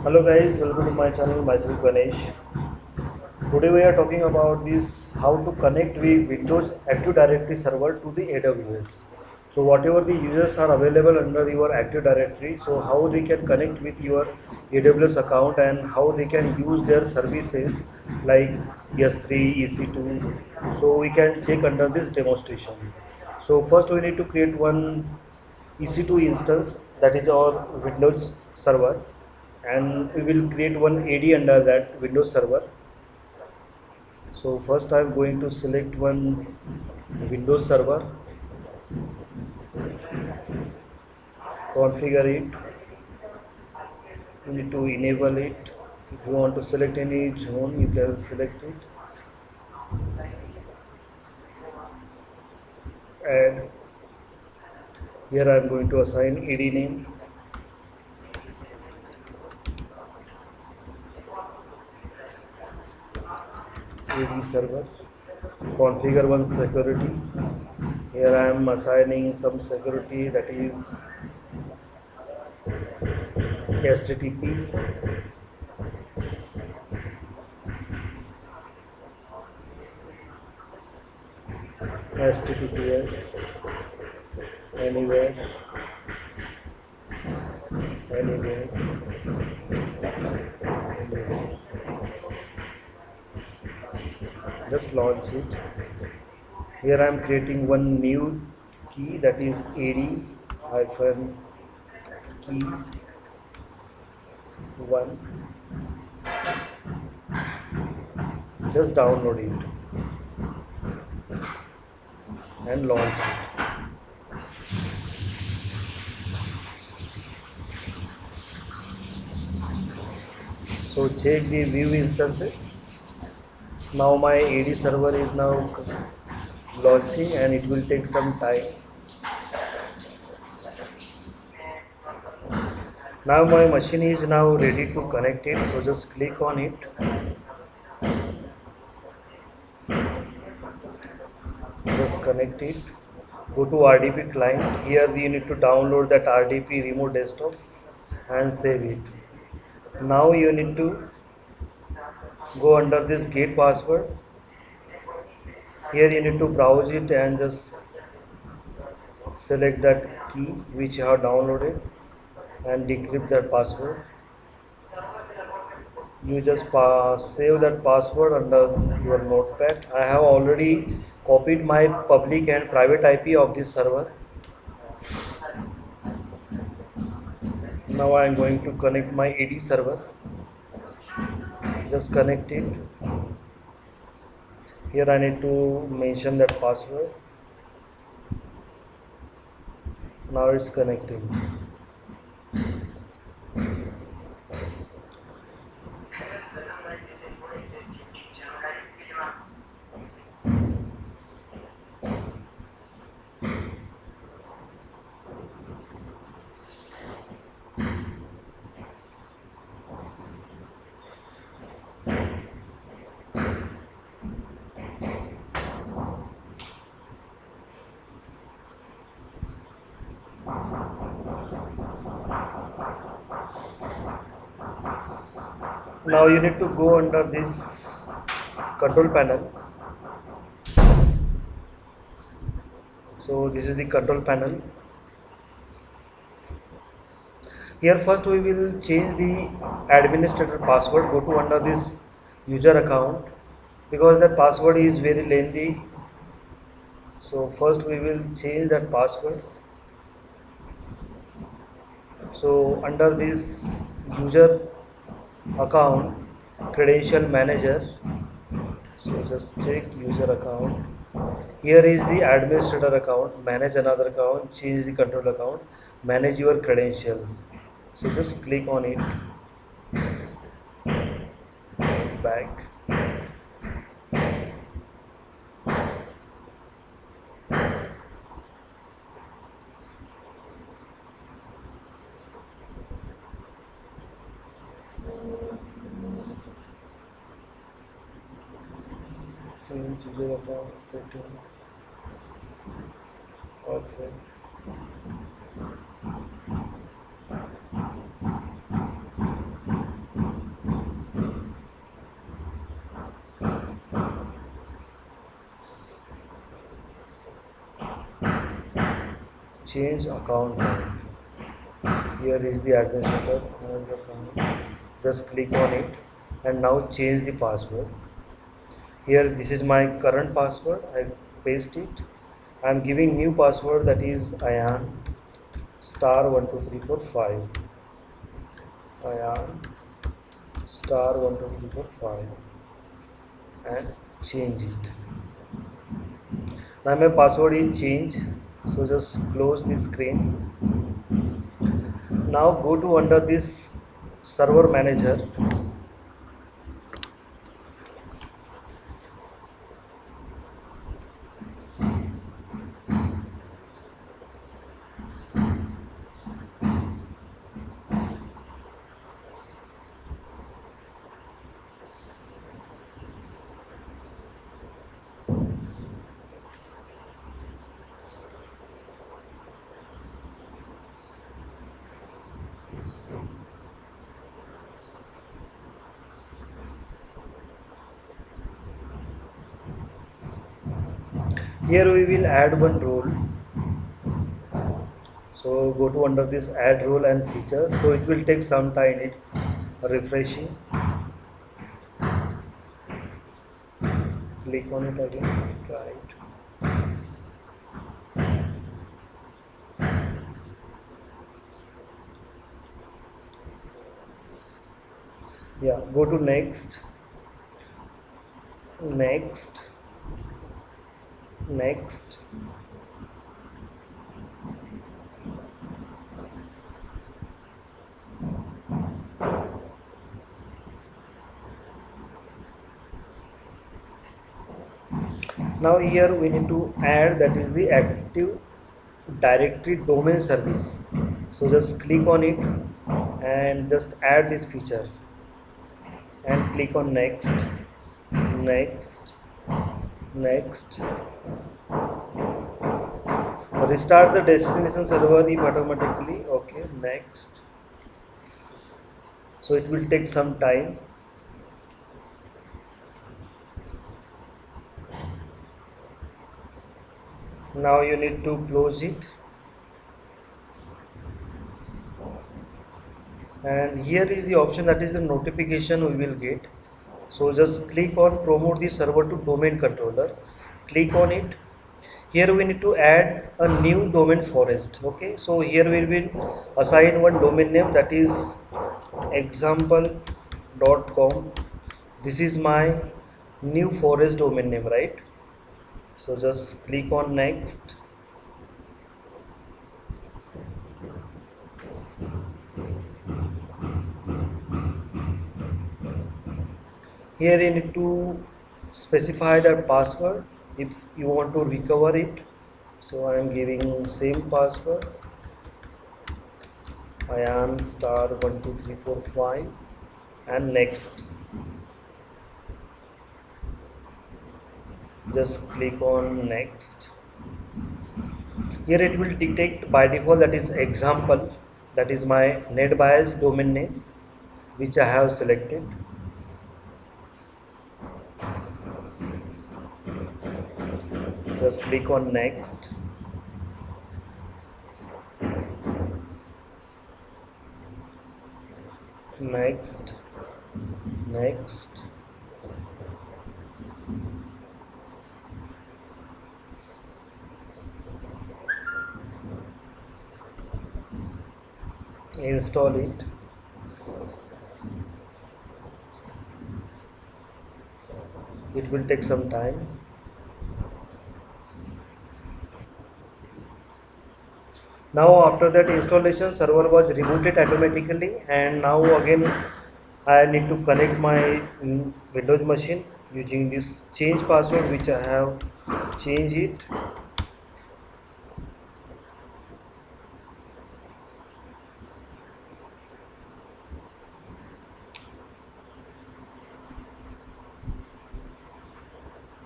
Hello guys, welcome to my channel. Myself Ganesh. Today we are talking about this how to connect with Windows Active Directory server to the AWS. So whatever the users are available under your Active Directory, so how they can connect with your AWS account and how they can use their services like S3, EC2. So we can check under this demonstration. So first we need to create one EC2 instance, that is our Windows server, and we will create one AD under that Windows server. So first I'm going to select one Windows server, configure it. You need to enable it. If you want to select any zone, you can select it. And here I'm going to assign AD name, AD server. Configure one security. Here I am assigning some security, that is HTTP, HTTPS, anywhere, anywhere, anywhere. Just launch it. Here I am creating one new key, that is AD hyphen key 1. Just download it and launch it. So check the view instances. Now my AD server is now launching and it will take some time. Now my machine is now ready to connect it, so just click on it. Just connect it. Go to RDP client. Here you need to download that RDP remote desktop and save it. Now you need to go under this gate password. Here you need to browse it and just select that key which you have downloaded and decrypt that password. You just save that password under your notepad. I have already copied my public and private IP of this server. Now I am going to connect my AD server. Just connect it. Here I need to mention that password. Now it's connecting. Now you need to go under this control panel. So this is the control panel. Here first we will change the administrator password. Go to under this user account, because that password is very lengthy. So first we will change that password. So under this user account credential manager, so just check user account. Here is the administrator account, manage another account, change the control account, manage your credential. So just click on it, back. Change user account setting. Okay. change account name. Here is the administrator account. Just click on it and now change the password. Here this is my current password. I paste it. I am giving new password, that is Ayan star 12345. Ayan star 12345 and change it. Now my password is changed, so just close the screen. Now go to under this server manager. Here we will add one role. So go to under this add role and feature. So it will take some time. It's refreshing. Click on it again. Try it. Yeah. Go to next. Next. Next. Now here we need to add, that is the Active Directory domain service. So just click on it and just add this feature and click on next, next, next. Restart the destination server if automatically. Okay, next. So it will take some time. Now you need to close it. And here is the option, that is the notification we will get. So just click on promote the server to domain controller. Click on it. Here we need to add a new domain forest. Okay, so here we will assign one domain name, that is example.com. This is my new forest domain name, right? So just click on next. Here you need to specify the password if you want to recover it. So I am giving same password, Ayan star 12345 and next. Just click on next. Here it will detect by default, that is example, that is my NetBIOS domain name which I have selected. Just click on next. Next. Next. Install it. It will take some time. Now after that installation, server was rebooted automatically, and now again I need to connect my Windows machine using this change password which I have changed it.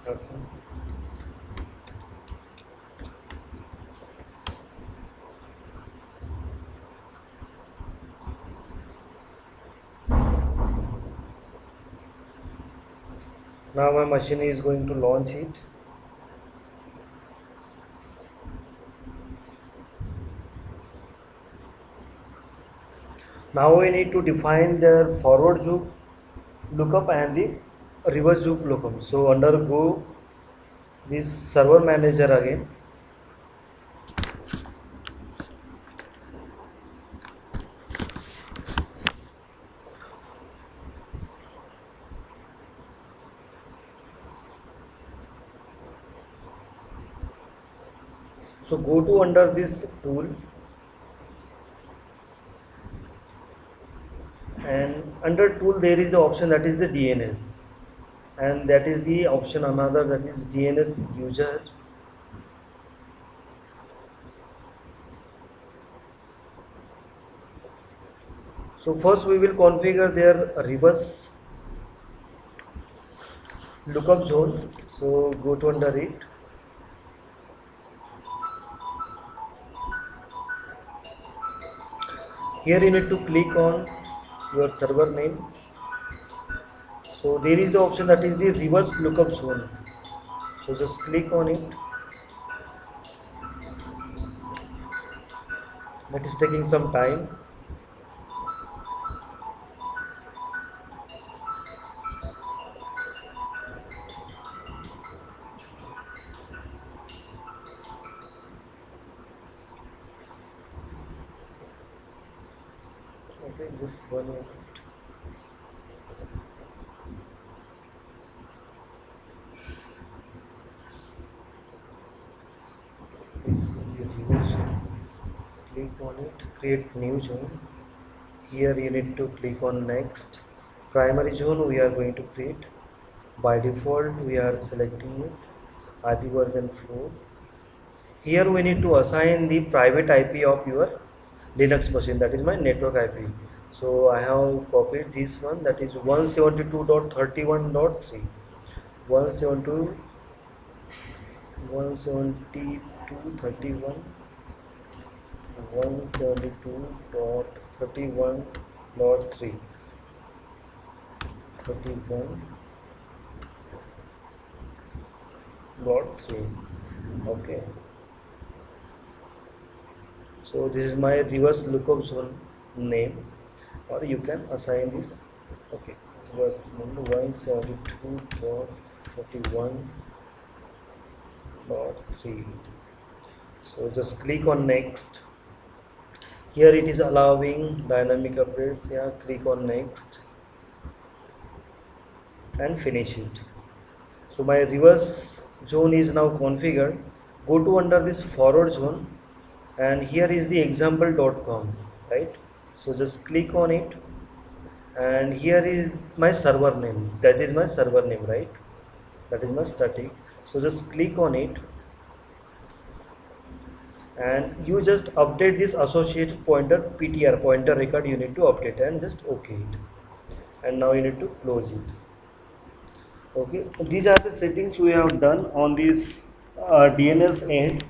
Okay. Now my machine is going to launch it. Now we need to define the forward loop lookup and the reverse loop lookup. So under go this server manager again. So go to under this tool, and under tool there is the option that is the DNS, and that is the option another, that is DNS user. So first we will configure their reverse lookup zone. So go to under it. Here you need to click on your server name. So there is the option that is the reverse lookup zone. So just click on it. That is taking some time. Okay, just 1 minute. Click on it, create new zone. Here you need to click on next. Primary zone we are going to create. By default we are selecting it, IP version 4. Here we need to assign the private IP of your Linux machine, that is my network IP. So I have copied this one, that is 172.31.3. 172 172.31 172.31.3 31.3. Okay, so this is my reverse lookup zone name, or you can assign this. Okay, reverse 172.31.3. so just click on next. Here it is allowing dynamic updates. Yeah, click on next and finish it. So my reverse zone is now configured. Go to under this forward zone, and here is the example.com, right? So just click on it, and here is my server name, that is my server name, right? That is my static. So just click on it, and you just update this associated pointer PTR pointer record, you need to update and just OK it, and now you need to close it. Okay, these are the settings we have done on this DNS end.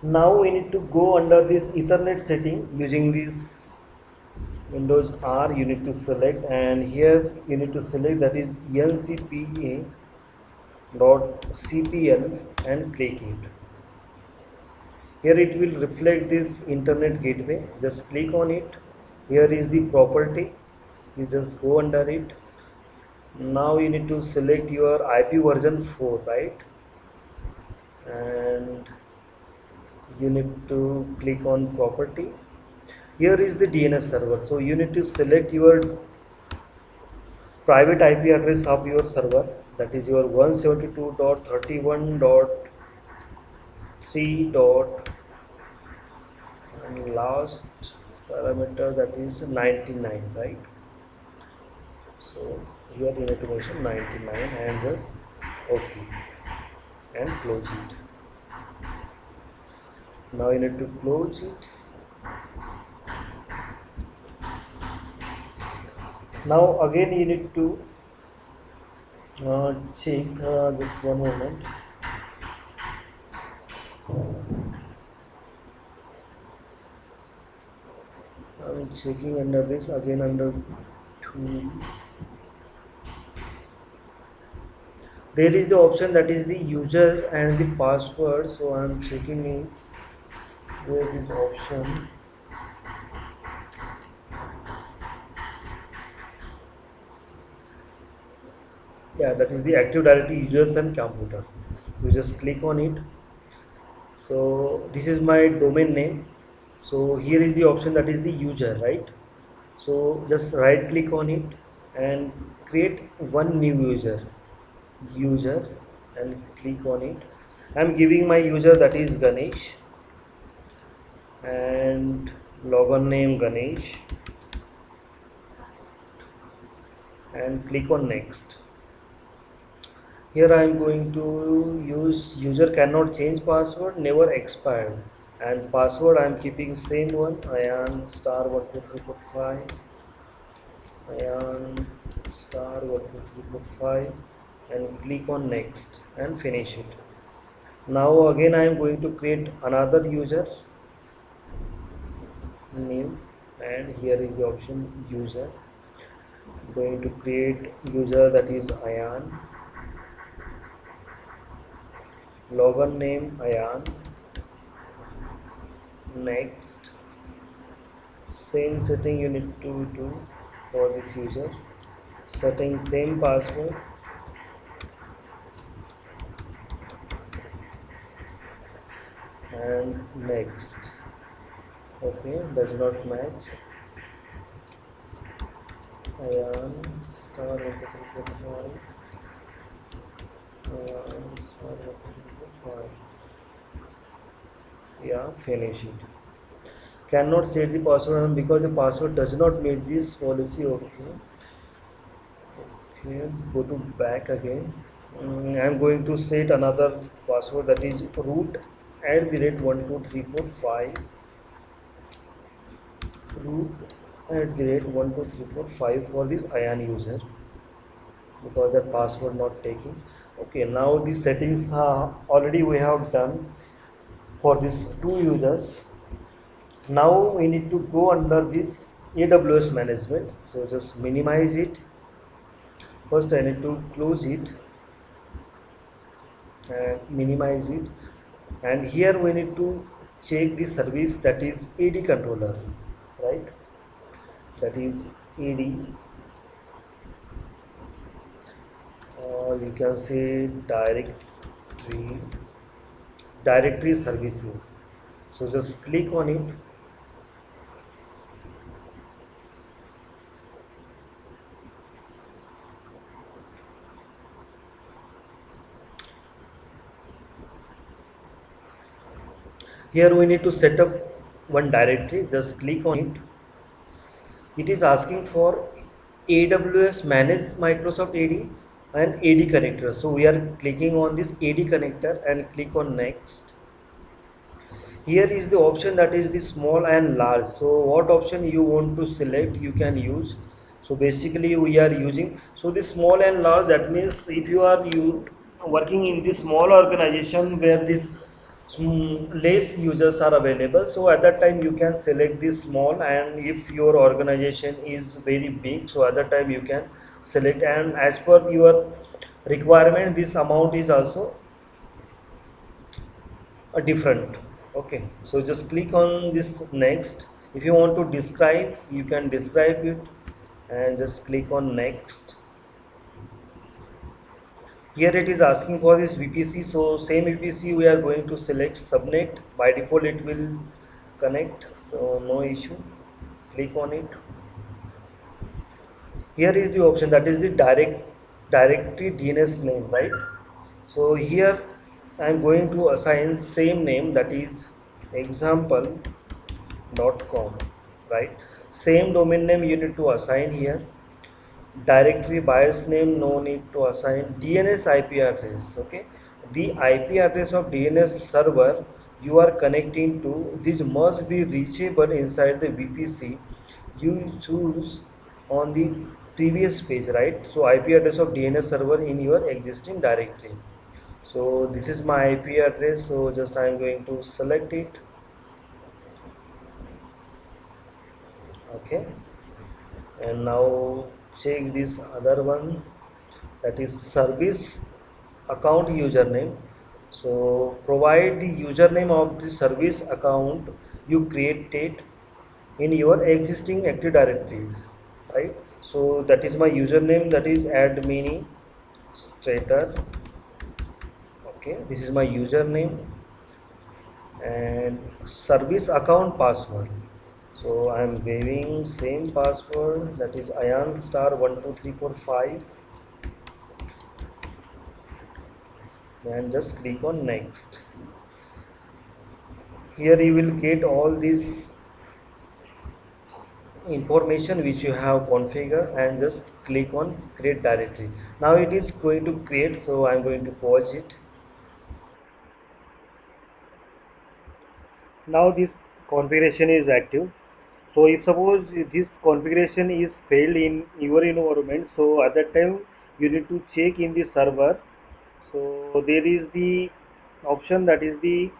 Now we need to go under this Ethernet setting using this Windows R. You need to select, and here you need to select that is ncpa.cpl and click it. Here it will reflect this internet gateway. Just click on it. Here is the property. You just go under it. Now you need to select your IP version 4, right? And you need to click on property. Here is the DNS server. So you need to select your private IP address of your server, that is your 172.31.3. and last parameter, that is 99, right? So here you need to mention 99 and just OK and close it. Now you need to close it. Now again you need to check this one moment. I'm checking under this again, under tool. There is the option that is the user and the password. So I'm checking it where this option. Yeah, that is the Active Directory users and computer. You just click on it. So this is my domain name. So here is the option that is the user, right? So just right click on it and create one new user, and click on it. I'm giving my user that is Ganesh, and logon name Ganesh, and click on next. Here I am going to use user cannot change password, never expired, and password I am keeping same one, Ayan star 12345, Ayan star 12345, and click on next and finish it. Now again I am going to create another user, new, and here is the option user. I'm going to create user that is Ayan, login name Ayan, next. Same setting you need to do for this user, setting same password, and next. Okay, does not match. Ayan star 12345, Ayan star 12345. Yeah, finish it. Cannot set the password because the password does not meet this policy. Okay, okay, go to back again. I'm going to set another password that is root at the rate 12345, root at the rate 12345 for this Ayan user, because that password not taking. Okay, now the settings are already we have done for these two users. Now we need to go under this AWS management. So just minimize it. First I need to close it and minimize it, and here we need to check the service that is AD controller, right? That is AD, or you can say directory services. So just click on it. Here we need to set up one directory. Just click on it. It is asking for AWS manage Microsoft AD and AD connector. So we are clicking on this AD connector and click on next. Here is the option that is the small and large. So what option you want to select, you can use. So basically we are using, so the small and large, that means if you are working in the small organization where this less users are available, so at that time you can select this small, and if your organization is very big, so at that time you can select, and as per your requirement this amount is also a different. Okay, so just click on this next. If you want to describe, you can describe it and just click on next. Here it is asking for this VPC, so same VPC we are going to select subnet. By default it will connect, so no issue. Click on it. Here is the option that is the directory DNS name, right? So here I am going to assign same name, that is example.com, right? Same domain name you need to assign here. Directory bias name no need to assign. DNS IP address, okay? The IP address of DNS server you are connecting to, this must be reachable inside the VPC you choose on the previous page, right? So IP address of DNS server in your existing directory. So this is my IP address, so just I am going to select it. Okay, and now check this other one, that is service account username. So provide the username of the service account you created in your existing Active Directories, right? So that is my username, that is admin Strater. Okay, this is my username and service account password. So I am giving same password, that is Ayan star 12345, and just click on next. Here you will get all this information which you have configured, and just click on create directory. Now it is going to create, so I'm going to pause it. Now this configuration is active. So if suppose this configuration is failed in your environment, so at that time you need to check in the server. So there is the option, that is the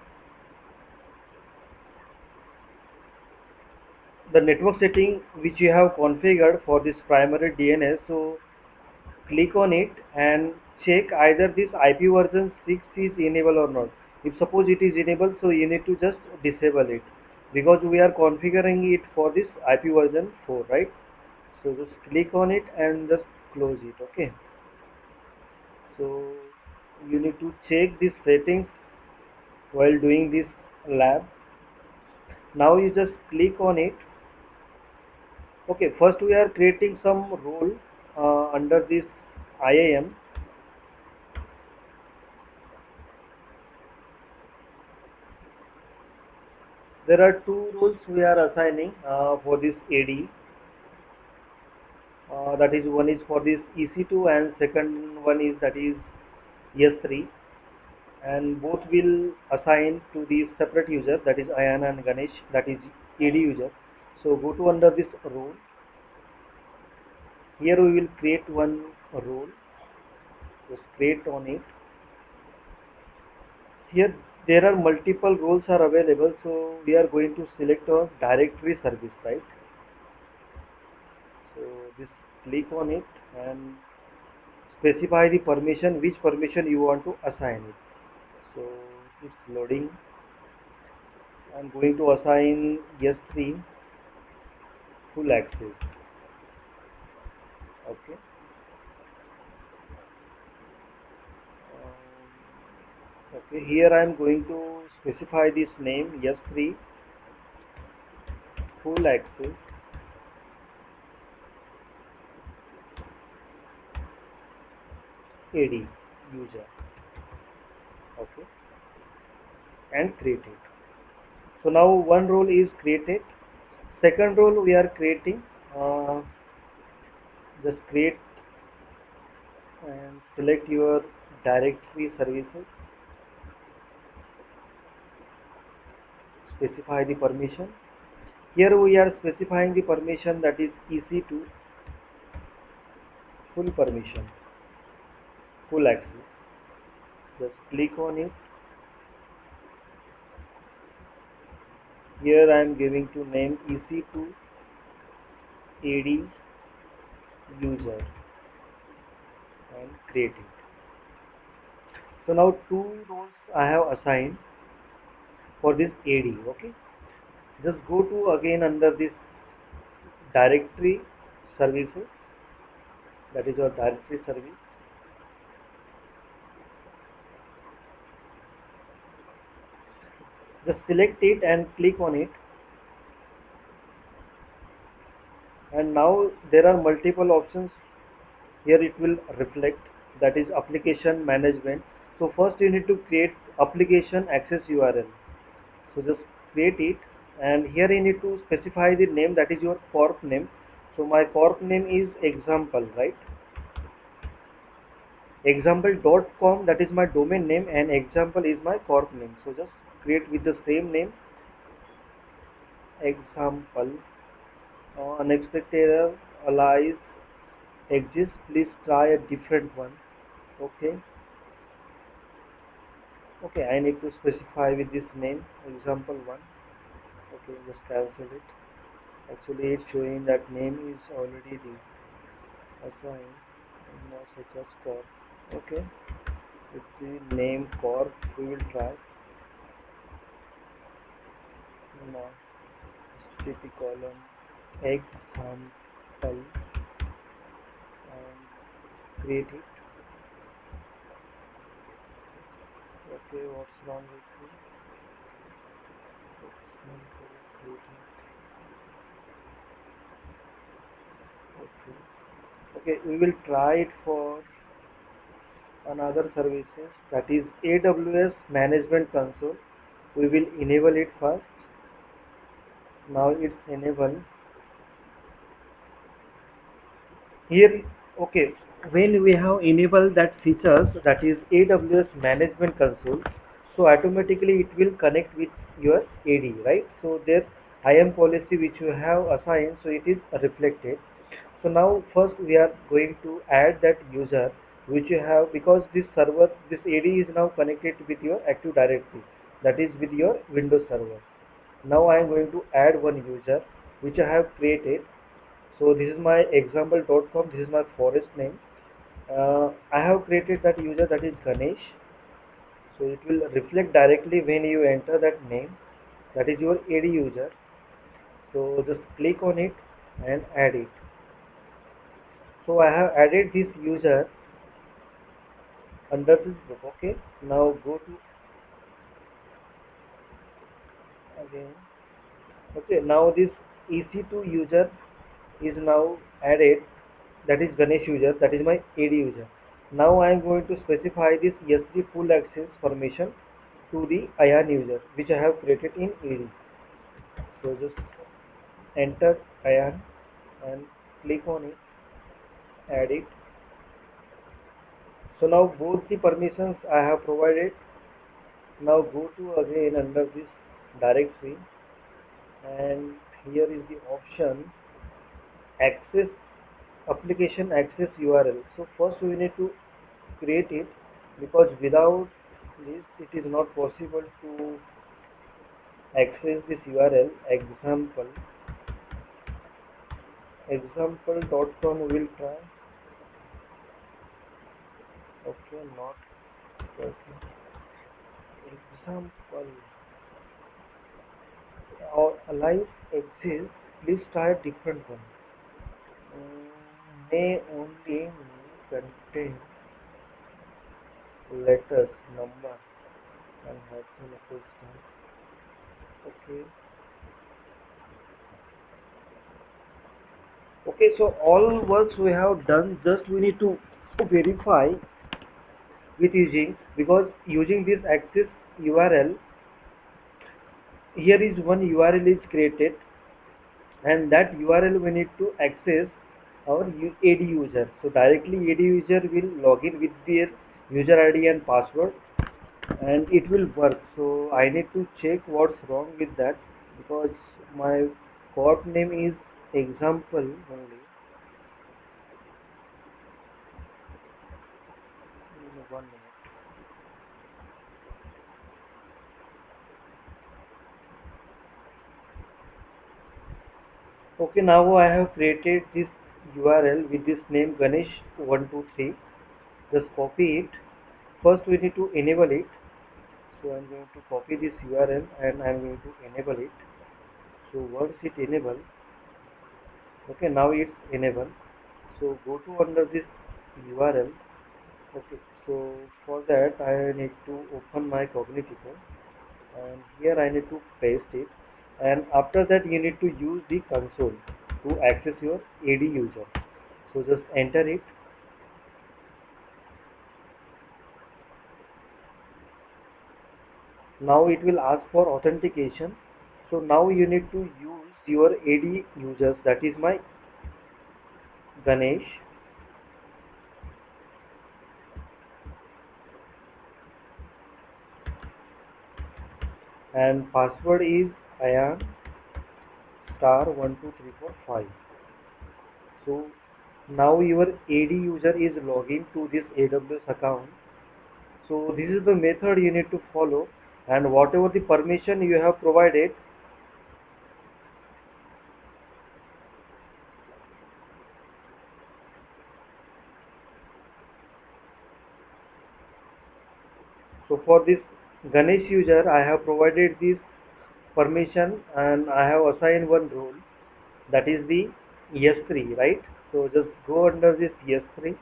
network setting which you have configured for this primary DNS. So click on it and check either this IP version 6 is enabled or not. If suppose it is enabled, so you need to just disable it, because we are configuring it for this IP version 4, right? So just click on it and just close it. Okay, so you need to check these settings while doing this lab. Now you just click on it. Okay, first we are creating some role under this IAM. There are two roles we are assigning for this AD. That is, one is for this EC2 and second one is, that is, S3, and both will assign to the separate user, that is Ayan and Ganesh, that is AD user. So go to under this role. Here we will create one role. Just create on it. Here there are multiple roles are available, so we are going to select a directory service, right? So just click on it and specify the permission, which permission you want to assign it. So it's loading. I'm going to assign S3 full access. Okay. Okay, here I am going to specify this name S3 full access AD user. Okay, and create it. So now one role is created. Second role we are creating. Uh, just create and select your directory services. Specify the permission. Here we are specifying the permission, that is EC2 full permission, full access. Just click on it. Here I am giving to name EC2 AD user and create it. So now two roles I have assigned for this AD. Okay, just go to again under this directory services, that is your directory service. Just select it and click on it, and now there are multiple options. Here it will reflect, that is application management. So first you need to create application access URL. So just create it, and here you need to specify the name, that is your corp name. So my corp name is example, right? Example.com, that is my domain name, and example is my corp name. So just create with the same name, example. Unexpected error, alias exists, please try a different one. Okay, okay, I need to specify with this name, example one. Okay, just cancel it. Actually it's showing that name is already assigned, now such as corp. Okay, with the name corp we will try. Now http colon example and create it. Okay, what's wrong with you? Okay. Okay, we will try it for another services, that is AWS Management Console. We will enable it first. Now it's enabled. Here, okay, when we have enabled that features, that is AWS Management Console, so automatically it will connect with your AD, right? So there IAM policy which you have assigned, so it is reflected. So now first we are going to add that user which you have, because this server, this AD is now connected with your Active Directory, that is with your Windows server. Now I am going to add one user which I have created. So this is my example.com, this is my forest name. I have created that user, that is Ganesh. So it will reflect directly when you enter that name, that is your AD user. So just click on it and add it. So I have added this user under this group. Okay, now go to again. Okay, now this EC2 user is now added, that is Ganesh user, that is my AD user. Now I am going to specify this S3 full access permission to the IAN user which I have created in AD. So just enter IAN and click on it, add it. So now both the permissions I have provided. Now go to again under this directory, and here is the option access application access URL. So first we need to create it, because without this it is not possible to access this URL. Example.com we will try. Okay, not working. Example or alive exists. Please try a different one. May only contain letters, number, and hyphen equals sign. Okay. Okay, so all works we have done, just we need to verify with using, because using this access URL, here is one URL is created, and that URL we need to access our AD user. So directly AD user will log in with their user ID and password, and it will work. So I need to check what's wrong with that, because my port name is example only. One minute. Okay, now I have created this URL with this name Ganesh123. Just copy it. First we need to enable it. So I'm going to copy this URL and I'm going to enable it. So once it enable, okay, now it's enabled. So go to under this URL. Okay, so for that I need to open my Cognitivo, and here I need to paste it, and after that you need to use the console to access your AD user. So just enter it. Now it will ask for authentication. So now you need to use your AD users, that is my Ganesh, and password is IAN star 12345. So now your AD user is logging to this AWS account. So this is the method you need to follow, and whatever the permission you have provided, so for this Ganesh user I have provided this permission, and I have assigned one role, that is the S3, right? So just go under this S3.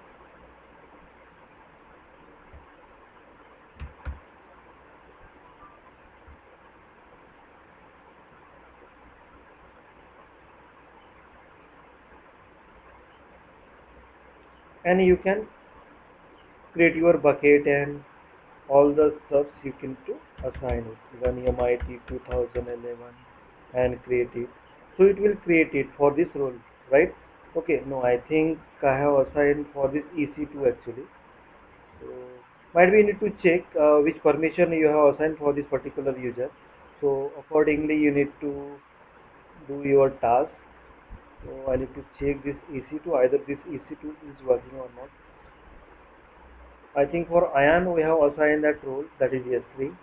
and you can create your bucket and all the stuffs you can to assign it. Run MIT 2011 and create it. So it will create it for this role, right? Okay, no, I think I have assigned for this EC2 actually. So might be you need to check which permission you have assigned for this particular user. So accordingly you need to do your task. So I need to check this EC2, either this EC2 is working or not. I think for Ayan we have assigned that role, that is S3.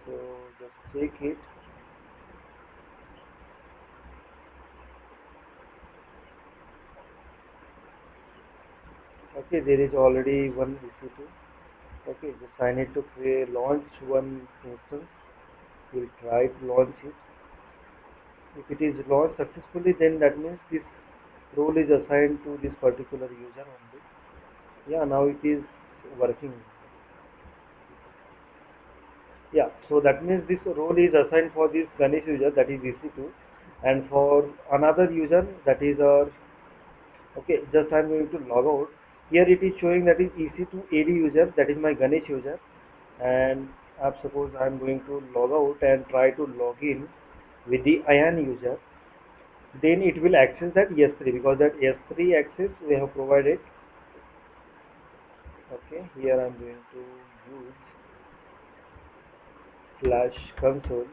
So just check it. Okay, there is already one EC2. Okay, just I need to create launch one instance. We'll try to launch it. If it is launched successfully, then that means this role is assigned to this particular user only. Yeah, now it is working. Yeah, so that means this role is assigned for this Ganesh user, that is EC2, and for another user, that is our, okay, just I'm going to log out. Here it is showing that is EC2 AD user, that is my Ganesh user, and suppose I'm going to log out and try to log in with the Ayan user, then it will access that S3, because that S3 access we have provided. Okay, here I'm going to use slash console.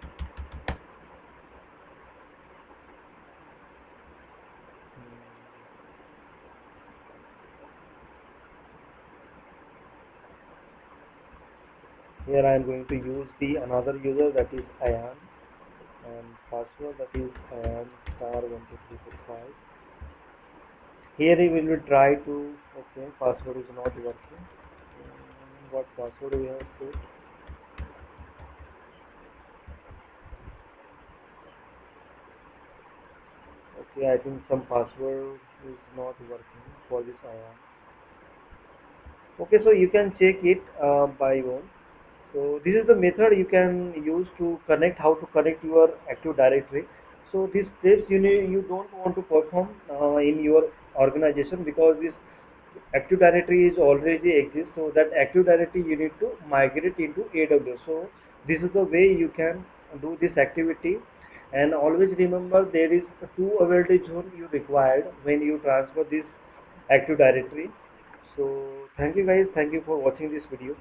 Here I am going to use the another user, that is Ayan, and password, that is Ayan star 12345. Here we will try to, okay, password is not working. What password we have to? Okay, I think some password is not working for this Ayan. Okay, so you can check it by one. So this is the method you can use to connect, how to connect your Active Directory. So these steps you don't want to perform in your organization, because this Active Directory is already exist. So that Active Directory you need to migrate into AWS. So this is the way you can do this activity. And always remember, there is two availability zone you required when you transfer this Active Directory. So thank you guys. Thank you for watching this video.